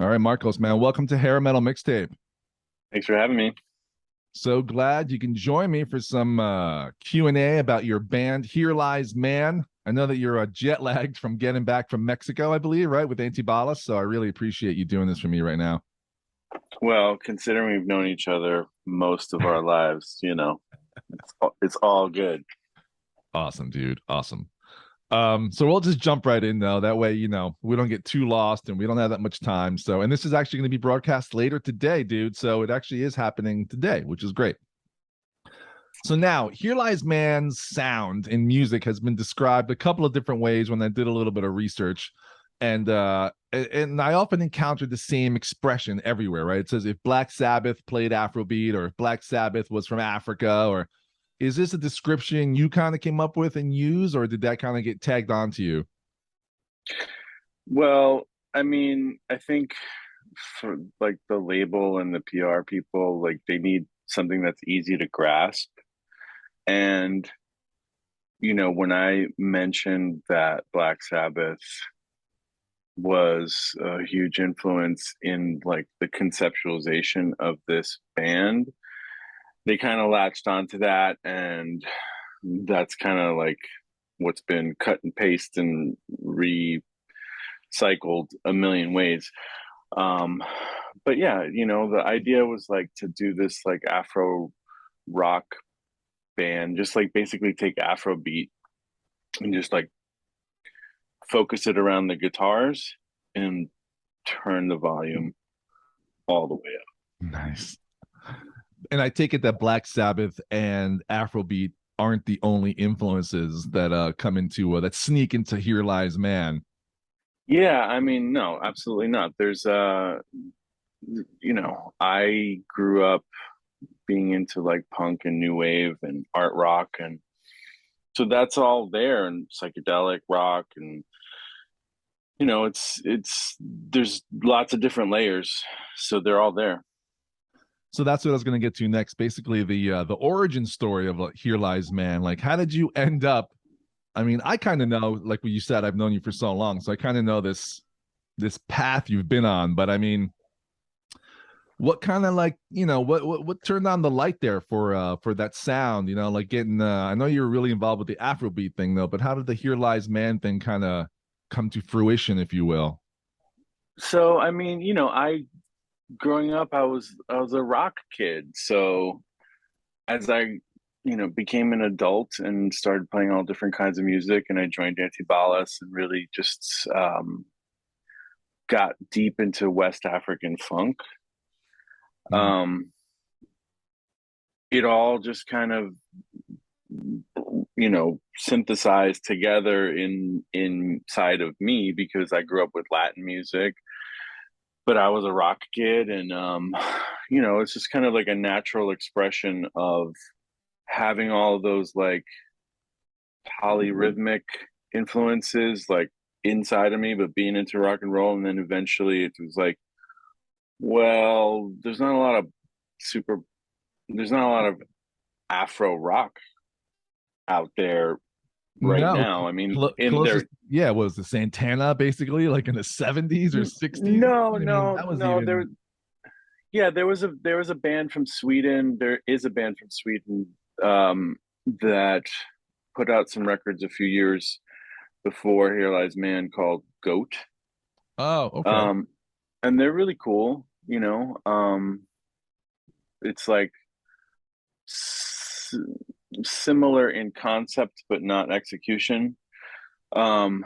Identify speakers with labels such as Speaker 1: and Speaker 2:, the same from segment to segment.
Speaker 1: All right, Marcos, man, welcome to Hair Metal Mixtape.
Speaker 2: Thanks for having me.
Speaker 1: So glad you can join me for some Q&A about your band, Here Lies Mann. I know that you're jet lagged from getting back from Mexico, I believe, right, with Antibalas. So I really appreciate you doing this for me right now.
Speaker 2: Well, considering we've known each other most of our lives, it's all good.
Speaker 1: Awesome, dude. Awesome. So we'll just jump right in though. That way, we don't get too lost and we don't have that much time. So, and this is actually going to be broadcast later today, dude. So it actually is happening today, which is great. So now, Here Lies Man's sound in music has been described a couple of different ways when I did a little bit of research. And I often encountered the same expression everywhere, right? It says if Black Sabbath played Afrobeat or if Black Sabbath was from Africa, or is this a description you kind of came up with and use, or did that kind of get tagged on to you?
Speaker 2: Well, I mean, I think for like the label and the PR people, like they need something that's easy to grasp. And, when I mentioned that Black Sabbath was a huge influence in like the conceptualization of this band, they kind of latched onto that, and that's kind of like what's been cut and paste and recycled a million ways. um but yeah, the idea was like to do this like Afro rock band, just like basically take Afro beat and just like focus it around the guitars and turn the volume all the way up.
Speaker 1: Nice. And I take it that Black Sabbath and Afrobeat aren't the only influences that come into that sneak into Here Lies Man.
Speaker 2: Yeah, I mean, no, absolutely not. There's I grew up being into like punk and new wave and art rock, and so that's all there, and psychedelic rock, and it's there's lots of different layers, so they're all there.
Speaker 1: So that's what I was going to get to next. Basically, the origin story of Here Lies Man. Like, how did you end up? I mean, I kind of know, like what you said, I've known you for so long, so I kind of know this path you've been on. But I mean, what kind of like what turned on the light there for that sound? Like getting. I know you were really involved with the Afrobeat thing though, but how did the Here Lies Man thing kind of come to fruition, if you will?
Speaker 2: So I mean, I growing up, I was a rock kid. So as I became an adult and started playing all different kinds of music, and I joined Antibalas and really just got deep into West African funk.
Speaker 1: Mm.
Speaker 2: um it all just kind of synthesized together inside of me, because I grew up with Latin music, but I was a rock kid, and it's just kind of like a natural expression of having all of those like polyrhythmic influences like inside of me, but being into rock and roll. And then eventually it was like, well, super there's not a lot of Afro rock out there right
Speaker 1: No,
Speaker 2: now. I mean, in
Speaker 1: closest,
Speaker 2: there,
Speaker 1: yeah, what was the Santana basically like in the 70s or 60s?
Speaker 2: no,
Speaker 1: I mean,
Speaker 2: no,
Speaker 1: that was
Speaker 2: no.
Speaker 1: even
Speaker 2: Yeah, there was a band from Sweden. There is a band from Sweden um, that put out some records a few years before Here Lies Man, called Goat.
Speaker 1: oh, okay.
Speaker 2: Um, and they're really cool. It's like s- similar in concept, but not execution. Um,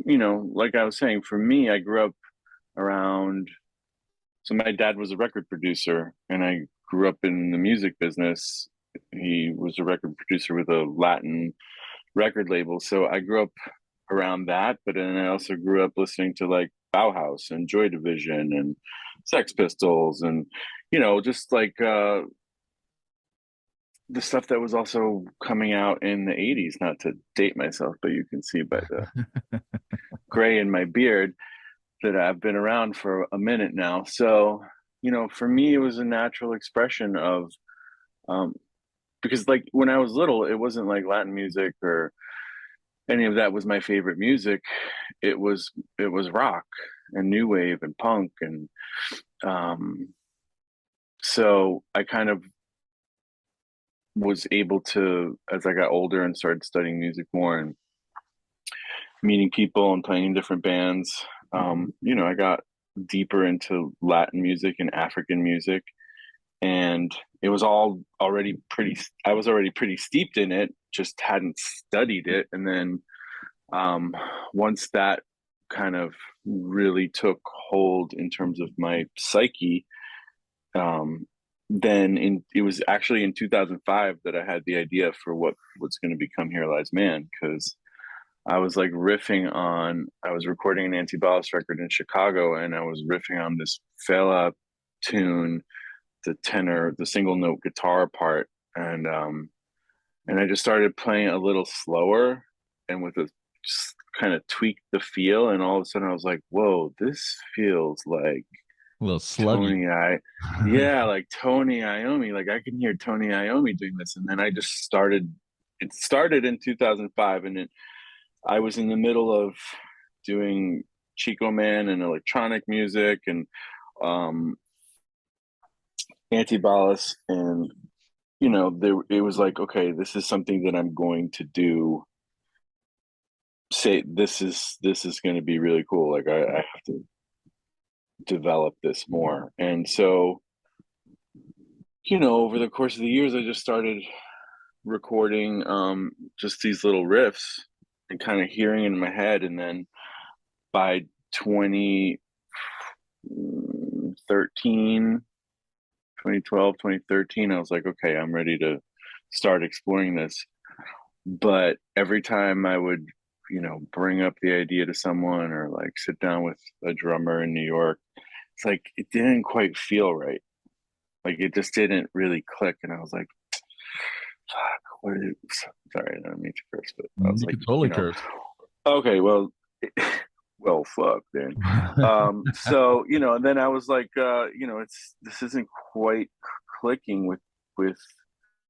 Speaker 2: like I was saying, for me, I grew up around. So my dad was a record producer, and I grew up in the music business. He was a record producer with a Latin record label. So I grew up around that, but then I also grew up listening to like Bauhaus and Joy Division and Sex Pistols, and just like the stuff that was also coming out in the 80s. Not to date myself, but you can see by the gray in my beard that I've been around for a minute now. So, for me, it was a natural expression of, um, because like when I was little, it wasn't like Latin music or any of that was my favorite music. It was rock. and new wave and punk. And um, so I kind of was able to, as I got older and started studying music more and meeting people and playing in different bands, I got deeper into Latin music and African music. And it was all already I was already pretty steeped in it, just hadn't studied it. And then once that kind of really took hold in terms of my psyche, um, it was actually in 2005 that I had the idea for what was going to become Here Lies Man, because I was like I was recording an Antibalas record in Chicago, and I was riffing on this Fela tune, the tenor, the single note guitar part, and I just started playing a little slower and with a just kind of tweaked the feel, and all of a sudden I was like, "Whoa, this feels like
Speaker 1: A little sluggy.
Speaker 2: Tony I, yeah, like Tony Iommi. Like I can hear Tony Iommi doing this." And then I just started. It started in 2005, and I was in the middle of doing Chico Man and electronic music and um, Antibalas, and it was like, okay, this is something that I'm going to do. Say this is going to be really cool. Like I have to develop this more. And so, over the course of the years, I just started recording just these little riffs and kind of hearing it in my head. And then by 2013, 2012, 2013, I was like, okay, I'm ready to start exploring this. But every time I would, bring up the idea to someone or like sit down with a drummer in New York, it's like it didn't quite feel right. Like it just didn't really click. And I was like, fuck, sorry, I don't mean to curse, but I was
Speaker 1: You
Speaker 2: like,
Speaker 1: could totally curse.
Speaker 2: okay, well, well, fuck then. So, and then I was like, this isn't quite clicking with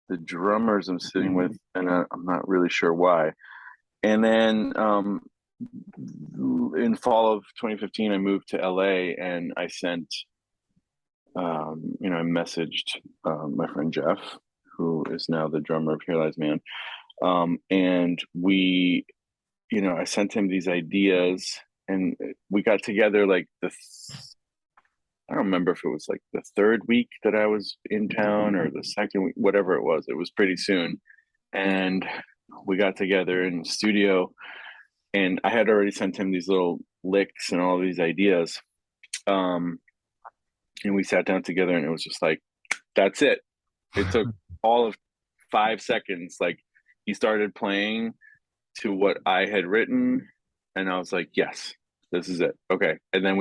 Speaker 2: the drummers I'm sitting with, and I'm not really sure why. And then in fall of 2015, I moved to LA, and I sent, I messaged my friend Jeff, who is now the drummer of Here Lies Man, and I sent him these ideas, and we got together like I don't remember if it was like the third week that I was in town or the second week, whatever it was. It was pretty soon, and we got together in the studio, and I had already sent him these little licks and all these ideas. And we sat down together, and it was just like, that's it. It took all of 5 seconds. Like he started playing to what I had written, and I was like, yes, this is it. Okay. And then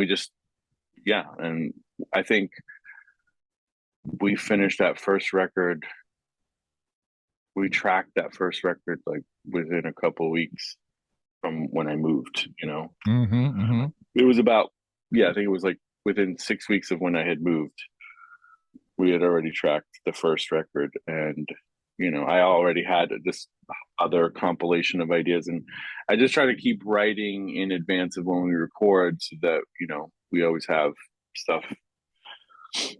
Speaker 2: yeah. And I think we finished that first record. We tracked that first record like within a couple of weeks from when I moved, It was about, yeah, I think it was like within 6 weeks of when I had moved, we had already tracked the first record. And, I already had this other compilation of ideas. And I just try to keep writing in advance of when we record so that, we always have stuff.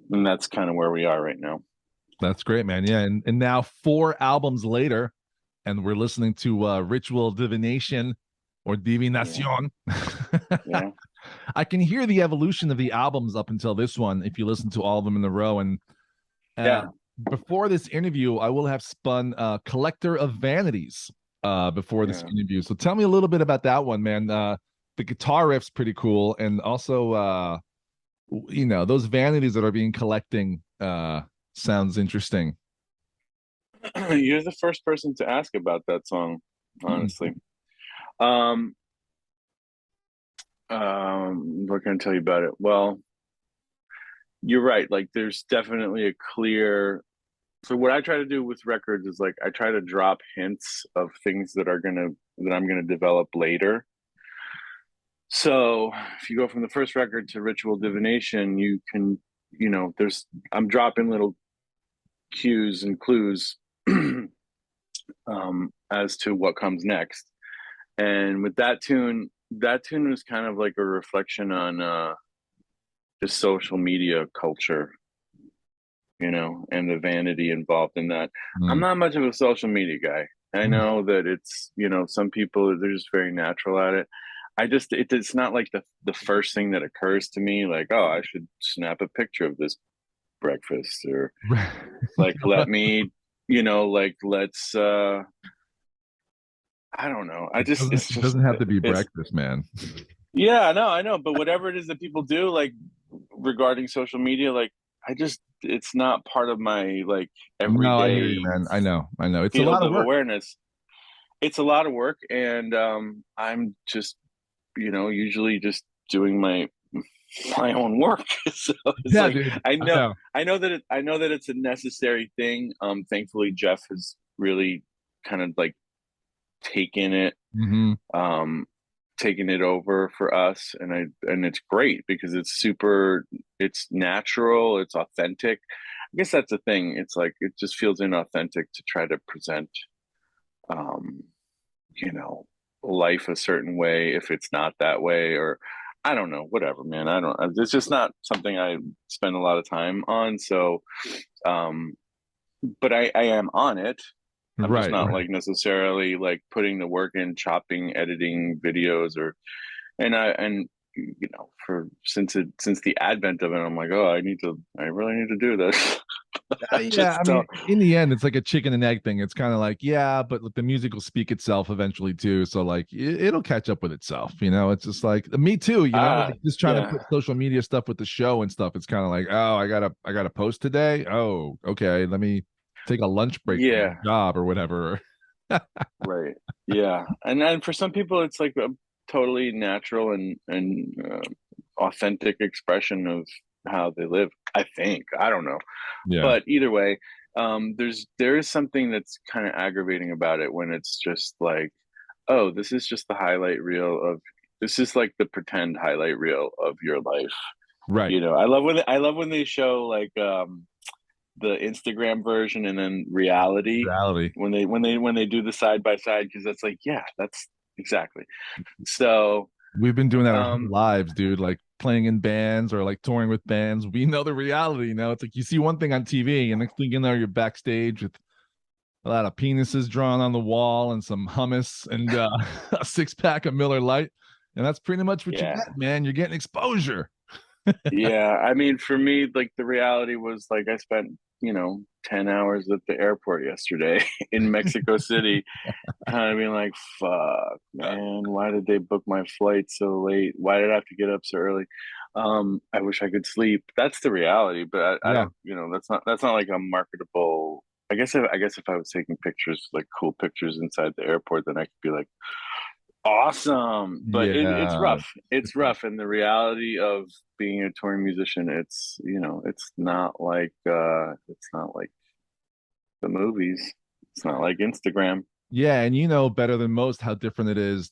Speaker 2: And that's kind of where we are right now.
Speaker 1: That's great, man. Yeah. And now 4 albums later, and we're listening to Ritual Divination or Divinacion.
Speaker 2: Yeah.
Speaker 1: I can hear the evolution of the albums up until this one if you listen to all of them in a row. And before this interview, I will have spun Collector of Vanities before this interview. So tell me a little bit about that one, man. The guitar riff's pretty cool. And also, those vanities that are being collecting sounds interesting.
Speaker 2: You're the first person to ask about that song, honestly. What can I tell you about it? Well, you're right. Like there's definitely a clear. So what I try to do with records is like I try to drop hints of things that I'm gonna develop later. So if you go from the first record to Ritual Divination, you can, I'm dropping little cues and clues as to what comes next. And with that tune, that tune was kind of like a reflection on the social media culture, and the vanity involved in that. I'm
Speaker 1: Mm.
Speaker 2: not much of a social media guy. I know that it's, some people, they're just very natural at it. It's not like the first thing that occurs to me, like, oh, I should snap a picture of this breakfast, or like, let me, like, let's, I don't know.
Speaker 1: It doesn't have to be breakfast, man.
Speaker 2: Yeah, no, I know. But whatever it is that people do, like, regarding social media, like, it's not part of my, like,
Speaker 1: No, I hear you,
Speaker 2: everyday
Speaker 1: man. I know. It's a lot
Speaker 2: field
Speaker 1: of
Speaker 2: of
Speaker 1: work.
Speaker 2: awareness. It's a lot of work. And I'm just, usually just doing my own work. So it's
Speaker 1: Yeah,
Speaker 2: like,
Speaker 1: dude.
Speaker 2: I
Speaker 1: I
Speaker 2: know,
Speaker 1: know.
Speaker 2: I know that it's a necessary thing. Thankfully, Jeff has really kind of like taken it,
Speaker 1: Hmm.
Speaker 2: um, taken it over for us, and it's great because it's natural, it's authentic. I guess that's the thing. It's like it just feels inauthentic to try to present, um, you know, life a certain way if it's not that way, or I don't know, whatever, man. I don't. It's just not something I spend a lot of time on. So, um, but I am on it. I'm just
Speaker 1: Right,
Speaker 2: not
Speaker 1: right.
Speaker 2: like necessarily like putting the work in chopping, editing videos, or and for since the advent of it, I'm like, oh, I really need to do this. I
Speaker 1: Yeah,
Speaker 2: just
Speaker 1: I mean,
Speaker 2: don't.
Speaker 1: in the end, it's like a chicken and egg thing. It's kind of like, yeah, but the music will speak itself eventually too. So like, it'll catch up with itself. It's just like me too. Like just trying to
Speaker 2: Yeah,
Speaker 1: put social media stuff with the show and stuff. It's kind of like, oh, I gotta post today. Oh, okay, let me take a lunch break from my
Speaker 2: yeah,
Speaker 1: job or whatever.
Speaker 2: right, yeah. And then for some people, it's like a totally natural and authentic expression of how they live. I think, I don't know,
Speaker 1: Yeah,
Speaker 2: but either way, there is something that's kind of aggravating about it when it's just like, oh, this is just the highlight reel of this is like the pretend highlight reel of your life.
Speaker 1: right.
Speaker 2: I love when they show like the Instagram version and then reality
Speaker 1: Reality.
Speaker 2: when they do the side by side, because that's like, yeah, that's exactly. So
Speaker 1: We've been doing that our whole
Speaker 2: um
Speaker 1: lives, dude. Like playing in bands or like touring with bands. We know the reality. It's like you see one thing on TV, and next thing you know, you're backstage with a lot of penises drawn on the wall and some hummus and a 6 pack of Miller Lite. And that's pretty much what you
Speaker 2: yeah.
Speaker 1: get, man. You're getting exposure.
Speaker 2: Yeah, I mean, for me, like the reality was like I spent, 10 hours at the airport yesterday in Mexico City, kind of being like, fuck, man, why did they book my flight so late? Why did I have to get up so early? I wish I could sleep. That's the reality, but I
Speaker 1: Yeah.
Speaker 2: don't, that's not like a marketable. I guess if I was taking pictures, like cool pictures inside the airport, then I could be like, awesome. But it's
Speaker 1: Yeah.
Speaker 2: rough. It's rough. And the reality of being a touring musician, it's not like the movies. It's not like Instagram.
Speaker 1: Yeah. And you know better than most how different it is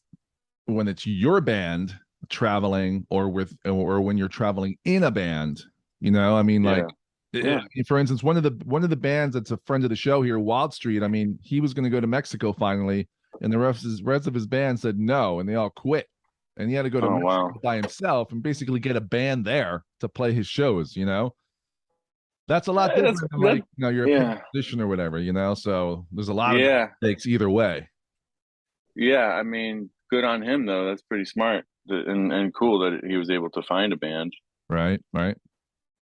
Speaker 1: when it's your band traveling or when you're traveling in a band. I mean, like
Speaker 2: Yeah. Yeah.
Speaker 1: for instance, one of the bands that's a friend of the show here, Wild Street. I mean, he was going to go to Mexico finally, and the rest of his band said no, and they all quit, and he had to go to
Speaker 2: Oh wow.
Speaker 1: Mexico by himself and basically get a band there to play his shows. That's a lot
Speaker 2: That's
Speaker 1: different than
Speaker 2: that.
Speaker 1: like you're a paid
Speaker 2: Yeah.
Speaker 1: musician or whatever. So there's a lot of
Speaker 2: Yeah.
Speaker 1: mistakes either way.
Speaker 2: Yeah. I mean, good on him though. That's pretty smart and cool that he was able to find a band.
Speaker 1: Right, right.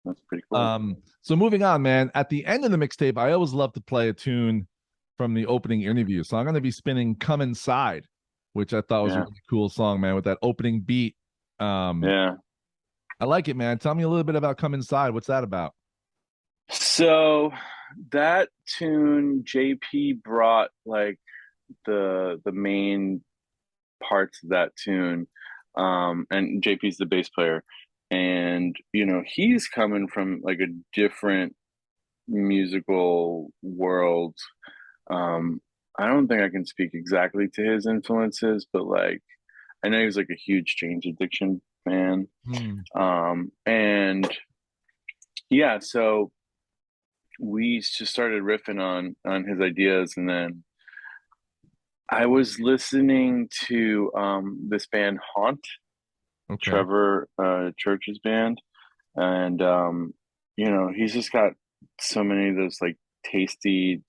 Speaker 2: That's pretty cool.
Speaker 1: So moving on, man. At the end of the mixtape, I always love to play a tune from the opening interview. So I'm going to be spinning "Come Inside," which I thought was a
Speaker 2: Yeah.
Speaker 1: really cool song, man, with that opening beat. Um,
Speaker 2: Yeah.
Speaker 1: I like it, man. Tell me a little bit about "Come Inside." What's that about?
Speaker 2: So that tune, JP brought like the main parts of that tune. And JP's the bass player. And, he's coming from like a different musical world. Um, I don't think I can speak exactly to his influences, but like I know he was like a huge Change Addiction fan.
Speaker 1: Hmm.
Speaker 2: And yeah, so we just started riffing on his ideas, and then I was listening to this band Haunt,
Speaker 1: Okay.
Speaker 2: Trevor Church's band, and he's just got so many of those like tasty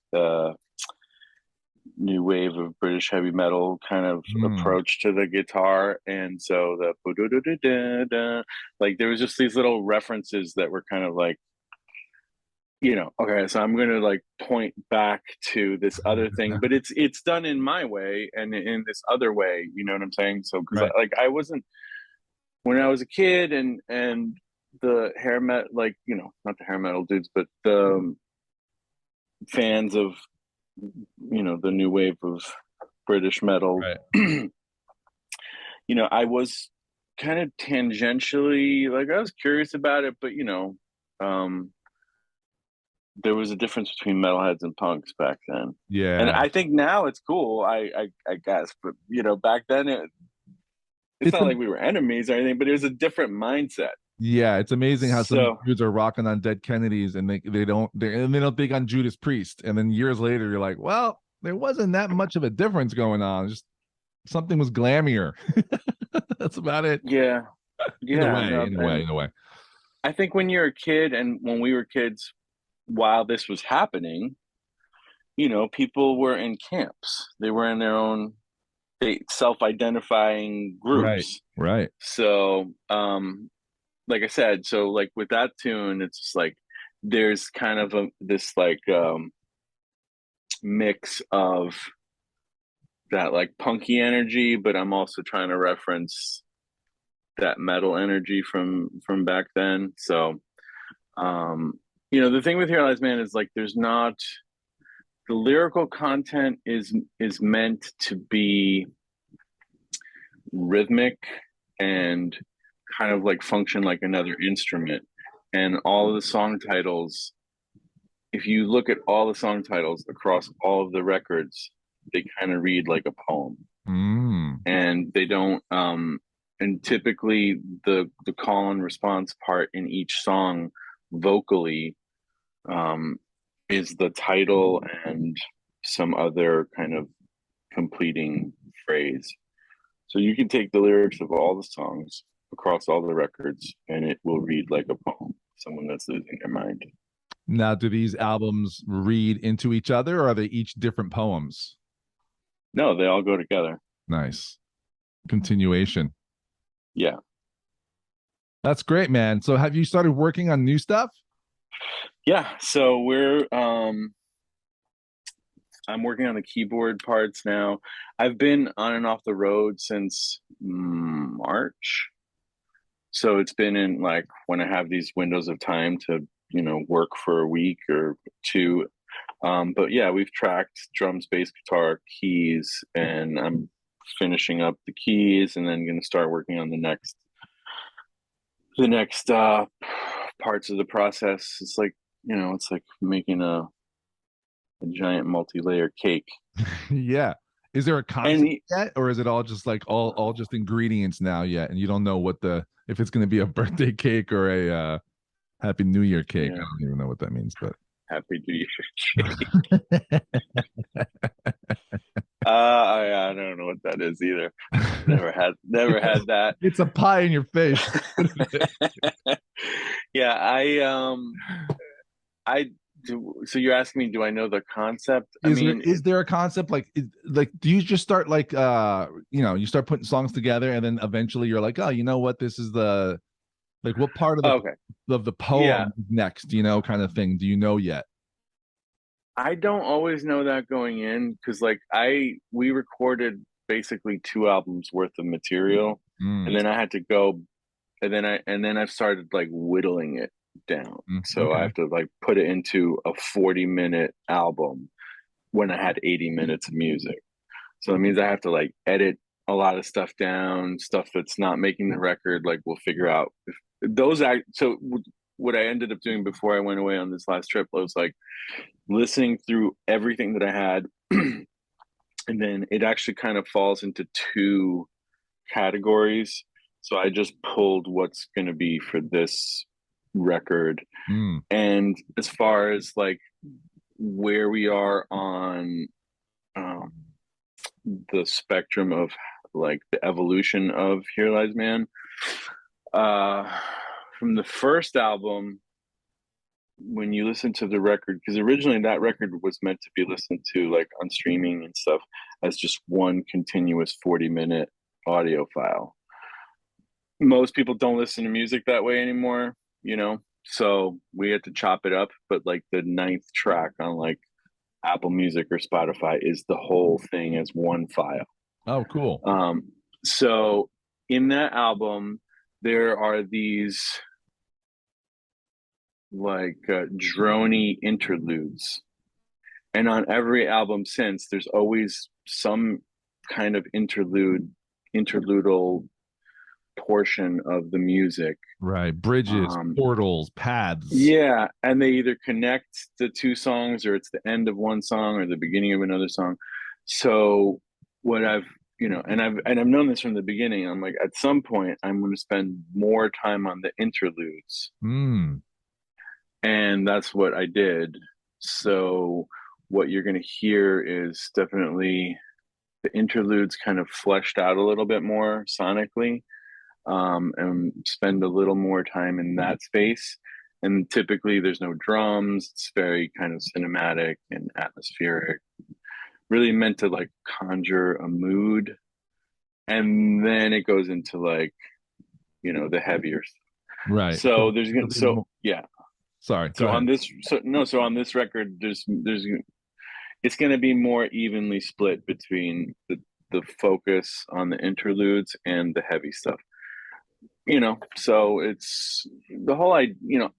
Speaker 2: new wave of British heavy metal kind of
Speaker 1: Hmm.
Speaker 2: approach to the guitar, and so the like there was just these little references that were kind of like, okay, so I'm gonna like point back to this other thing, but it's done in my way and in this other way, you know what I'm saying? So because
Speaker 1: Right.
Speaker 2: like I wasn't, when I was a kid, and the hair metal, like, not the hair metal dudes, but the fans of, the new wave of British metal,
Speaker 1: Right.
Speaker 2: I was kind of tangentially, like, I was curious about it, but um there was a difference between metalheads and punks back then. And
Speaker 1: Yeah.
Speaker 2: I think now it's cool, I guess, but back then it's
Speaker 1: It's
Speaker 2: not
Speaker 1: a
Speaker 2: like we were enemies or anything, but it was a different mindset.
Speaker 1: Yeah, it's amazing how some
Speaker 2: So
Speaker 1: dudes are rocking on Dead Kennedys and they don't think on Judas Priest, and then years later you're like, well, there wasn't that much of a difference going on. Just something was glammier. That's about it.
Speaker 2: yeah,
Speaker 1: In a
Speaker 2: yeah,
Speaker 1: way,
Speaker 2: no,
Speaker 1: in a way,
Speaker 2: and
Speaker 1: in a way.
Speaker 2: I think when you're a kid and when we were kids, while this was happening, people were in camps. They were in their own self-identifying
Speaker 1: Right,
Speaker 2: groups.
Speaker 1: right.
Speaker 2: So, like I said, so like with that tune, it's just like there's kind of this like mix of that like punky energy, but I'm also trying to reference that metal energy from back then. So, um, the thing with Here Lies Man is like there's not, the lyrical content is meant to be rhythmic and kind of like function like another instrument. And all of the song titles, if you look at all the song titles across all of the records, they kind of read like a poem.
Speaker 1: Mm.
Speaker 2: And they don't and typically the call and response part in each song vocally um is the title and some other kind of completing phrase. So you can take the lyrics of all the songs across all the records and it will read like a poem, someone that's losing their mind.
Speaker 1: Now, do these albums read into each other, or are they each different poems?
Speaker 2: No, they all go together.
Speaker 1: Nice. Continuation.
Speaker 2: Yeah.
Speaker 1: That's great, man. So have you started working on new stuff?
Speaker 2: Yeah. So I'm working on the keyboard parts now. I've been on and off the road since March. So it's been in like when I have these windows of time to, work for a week or two. But yeah, we've tracked drums, bass, guitar, keys, and I'm finishing up the keys and then going to start working on the next parts of the process. It's like, it's like making a giant multi-layer cake.
Speaker 1: Yeah. Is there a
Speaker 2: And
Speaker 1: concept yet, or is it all just like all just ingredients now yet, and you don't know what the if it's going to be a birthday cake or a Happy New Year cake? I
Speaker 2: yeah,
Speaker 1: don't even know what that means, but
Speaker 2: happy New Year cake. I don't know what that is either. Never had that.
Speaker 1: it's a pie in your face.
Speaker 2: Yeah, I do. So you're asking me, do I know the concept? I
Speaker 1: Is there
Speaker 2: mean,
Speaker 1: is there a concept like do you just start like you start putting songs together and then eventually you're like, oh, you know what, this is the like what part
Speaker 2: okay,
Speaker 1: of the
Speaker 2: yeah.
Speaker 1: poem is next, kind of thing, do you know yet?
Speaker 2: I don't always know that going in because like we recorded basically 2 albums worth of material, and
Speaker 1: Mm,
Speaker 2: then I had to go, and then I've started like whittling it down. So I
Speaker 1: okay.
Speaker 2: have to like put it into a 40-minute album when I had 80 minutes of music. So it means I have to like edit a lot of stuff down, stuff that's not making the record. Like we'll figure out if those act. So what I ended up doing before I went away on this last trip was like listening through everything that I had, and then it actually kind of falls into two categories. So I just pulled what's going to be for this record.
Speaker 1: Mm,
Speaker 2: And as far as like where we are on um, the spectrum of like the evolution of Here Lies Man. Uh, from the first album, when you listen to the record, because originally that record was meant to be listened to like on streaming and stuff as just one continuous 40-minute audio file. Most people don't listen to music that way anymore, you know? So we had to chop it up, but like the ninth track on like Apple Music or Spotify is the whole thing as one file.
Speaker 1: Oh, cool.
Speaker 2: So in that album, there are these like drony interludes, and on every album since, there's always some kind of interludal portion of the music.
Speaker 1: Right. Bridges,
Speaker 2: Um,
Speaker 1: portals, paths.
Speaker 2: yeah, and they either connect the two songs, or it's the end of one song, or the beginning of another song. So what I've I've known this from the beginning. I'm like, at some point, I'm going to spend more time on the interludes,
Speaker 1: Mm,
Speaker 2: and that's what I did. So what you're going to hear is definitely the interludes kind of fleshed out a little bit more sonically, and spend a little more time in that space. And typically there's no drums. It's very kind of cinematic and atmospheric, really meant to like conjure a mood. And then it goes into like, the heavier stuff.
Speaker 1: right.
Speaker 2: So there's gonna, so yeah.
Speaker 1: Sorry, go
Speaker 2: So
Speaker 1: ahead.
Speaker 2: on this, so on this record, it's going to be more evenly split between the focus on the interludes and the heavy stuff. So it's the whole,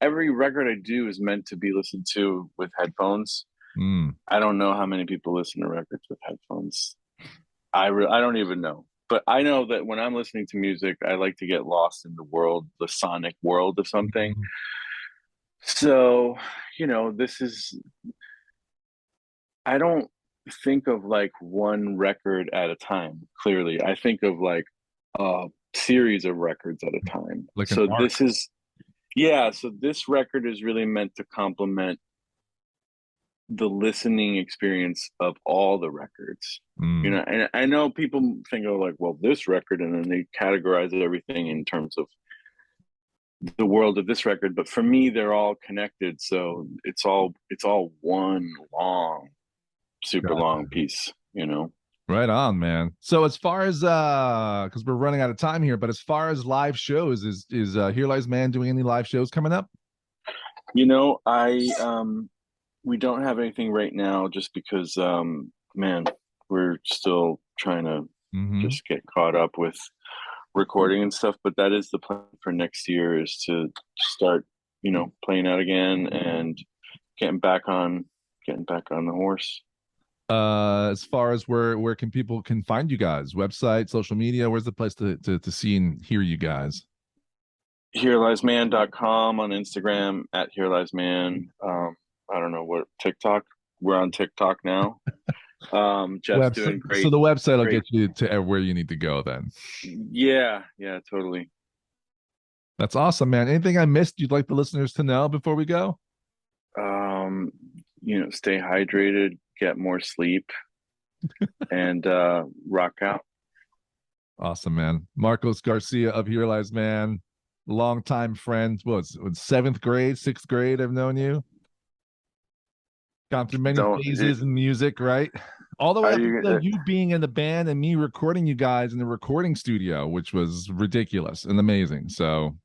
Speaker 2: every record I do is meant to be listened to with headphones.
Speaker 1: Mm.
Speaker 2: I don't know how many people listen to records with headphones. I don't even know, but I know that when I'm listening to music, I like to get lost in the sonic world of something.
Speaker 1: Mhm.
Speaker 2: So, this is, I don't think of like one record at a time. Clearly, I think of like a series of records at a time.
Speaker 1: Like an
Speaker 2: So
Speaker 1: arc.
Speaker 2: so this record is really meant to complement the listening experience of all the records.
Speaker 1: Mm.
Speaker 2: And I know people think of like, well, this record, and then they categorize everything in terms of the world of this record. But for me, they're all connected. So it's all one long, super long
Speaker 1: Gotcha.
Speaker 2: piece.
Speaker 1: Right on, man. So as far as because we're running out of time here, but as far as live shows, is Here Lies Man doing any live shows coming up?
Speaker 2: I we don't have anything right now, just because man, we're still trying to
Speaker 1: Mm-hmm.
Speaker 2: just get caught up with recording and stuff. But that is the plan for next year, is to start, playing out again and getting back on the horse.
Speaker 1: As far as where can people can find you guys? Website, social media, where's the place to see and hear you guys?
Speaker 2: HereLiesMan.com, on Instagram, at HereLiesMan. I don't know what TikTok. We're on TikTok now. Jeff's
Speaker 1: Website.
Speaker 2: doing
Speaker 1: So
Speaker 2: great,
Speaker 1: the website will
Speaker 2: great.
Speaker 1: get you to where you need to go then.
Speaker 2: Yeah, yeah, totally.
Speaker 1: That's awesome, man. Anything I missed you'd like the listeners to know before we go?
Speaker 2: Um, stay hydrated, get more sleep, and rock out.
Speaker 1: Awesome, man. Marcos Garcia of Here Lies Man, longtime friend. What's seventh grade, sixth grade? I've known you. Gone through many
Speaker 2: Don't
Speaker 1: phases in music, right? All the way
Speaker 2: are
Speaker 1: up
Speaker 2: you?
Speaker 1: until you being in the band and me recording you guys in the recording studio, which was ridiculous and amazing. So,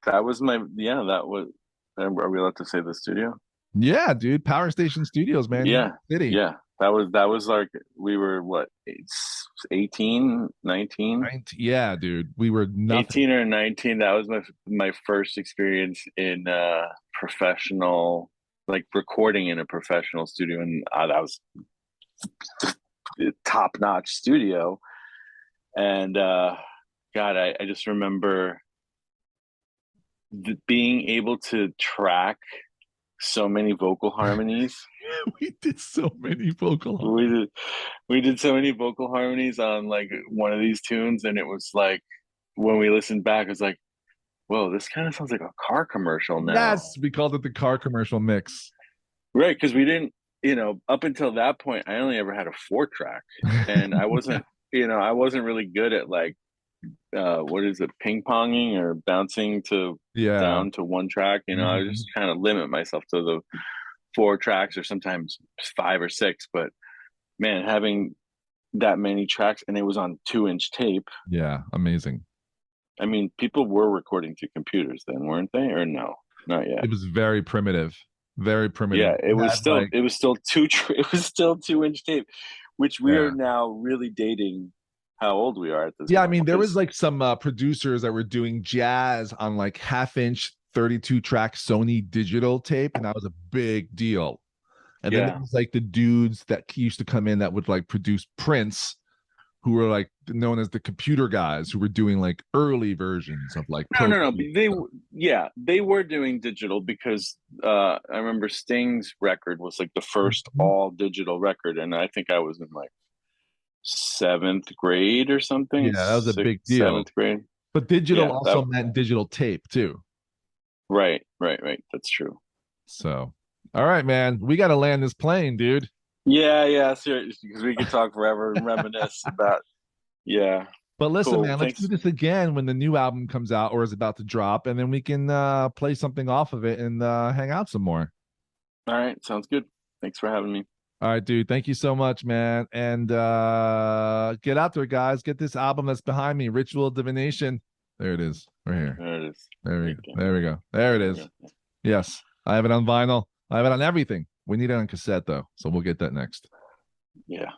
Speaker 2: That was my yeah. That was. Are we allowed to say the studio?
Speaker 1: yeah, dude, Power Station Studios, man, New York
Speaker 2: Yeah,
Speaker 1: City.
Speaker 2: yeah. That was like, we were what, it's 18, 19,
Speaker 1: 19, yeah, dude, we were nothing.
Speaker 2: 18 or 19. That was my first experience in professional, like recording in a professional studio, and that was top notch studio. And God, I just remember being able to track so many vocal harmonies.
Speaker 1: We did so many vocal.
Speaker 2: We did we did so many vocal harmonies on like one of these tunes, and it was like, when we listened back, it's like, whoa, this kind of sounds like a car commercial now.
Speaker 1: Yes, we called it the car commercial mix.
Speaker 2: Right, because we didn't up until that point, I only ever had a 4 track, and I wasn't, I wasn't really good at like, what is it, ping ponging or bouncing to
Speaker 1: Yeah.
Speaker 2: down to 1 track. I was
Speaker 1: Mhm.
Speaker 2: just kind of limit myself to the 4 tracks or sometimes 5 or 6. But man, having that many tracks, and it was on 2-inch tape.
Speaker 1: Yeah, amazing.
Speaker 2: I mean, people were recording to computers then, weren't they? Or no, not yet.
Speaker 1: It was very primitive, very primitive.
Speaker 2: Yeah, it
Speaker 1: You
Speaker 2: was
Speaker 1: had
Speaker 2: still
Speaker 1: like,
Speaker 2: it was still it was still 2-inch tape, which we are
Speaker 1: yeah.
Speaker 2: now really dating how old we are at this
Speaker 1: Yeah, I
Speaker 2: point
Speaker 1: mean, there was
Speaker 2: because
Speaker 1: like some producers that were doing jazz on like half-inch 32 track Sony digital tape, and that was a big deal. And then there
Speaker 2: yeah.
Speaker 1: was like the dudes that used to come in that would like produce prints, who were like known as the computer guys, who were doing like early versions of like
Speaker 2: No,
Speaker 1: Pro
Speaker 2: no, no.
Speaker 1: Tools
Speaker 2: They
Speaker 1: stuff.
Speaker 2: yeah, they were doing digital because I remember Sting's record was like the first
Speaker 1: Mhm.
Speaker 2: all digital record, and I think I was in like 7th grade or something,
Speaker 1: Yeah, that was a
Speaker 2: sixth,
Speaker 1: big deal.
Speaker 2: seventh grade.
Speaker 1: But digital
Speaker 2: Yeah, that
Speaker 1: also meant digital tape too.
Speaker 2: right, right, right. That's true.
Speaker 1: So, all right, man, we got to land this plane, dude.
Speaker 2: Yeah, yeah, seriously, because we could talk forever and reminisce about. Yeah,
Speaker 1: But listen,
Speaker 2: cool.
Speaker 1: man, let's do
Speaker 2: Thanks.
Speaker 1: this again when the new album comes out or is about to drop, and then we can play something off of it and hang out some more.
Speaker 2: All right, sounds good. Thanks for having me.
Speaker 1: All right, dude. Thank you so much, man. And get out there, guys. Get this album that's behind me, Ritual Divination. There it is. Right here.
Speaker 2: There it is.
Speaker 1: There we
Speaker 2: Right
Speaker 1: go.
Speaker 2: there.
Speaker 1: There we go. There it
Speaker 2: There we
Speaker 1: is.
Speaker 2: go.
Speaker 1: Yes. I have it on vinyl. I have it on everything. We need it on cassette though. So we'll get that next.
Speaker 2: Yeah,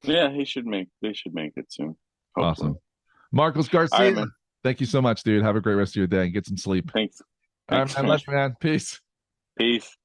Speaker 2: yeah. They should make it soon. Hopefully.
Speaker 1: Awesome. Marcos
Speaker 2: All right,
Speaker 1: Garcia.
Speaker 2: man.
Speaker 1: Thank you so much, dude. Have a great rest of your day and get some sleep.
Speaker 2: Thanks.
Speaker 1: All right,
Speaker 2: Thanks,
Speaker 1: man.
Speaker 2: man.
Speaker 1: Love you, man. Peace.
Speaker 2: Peace.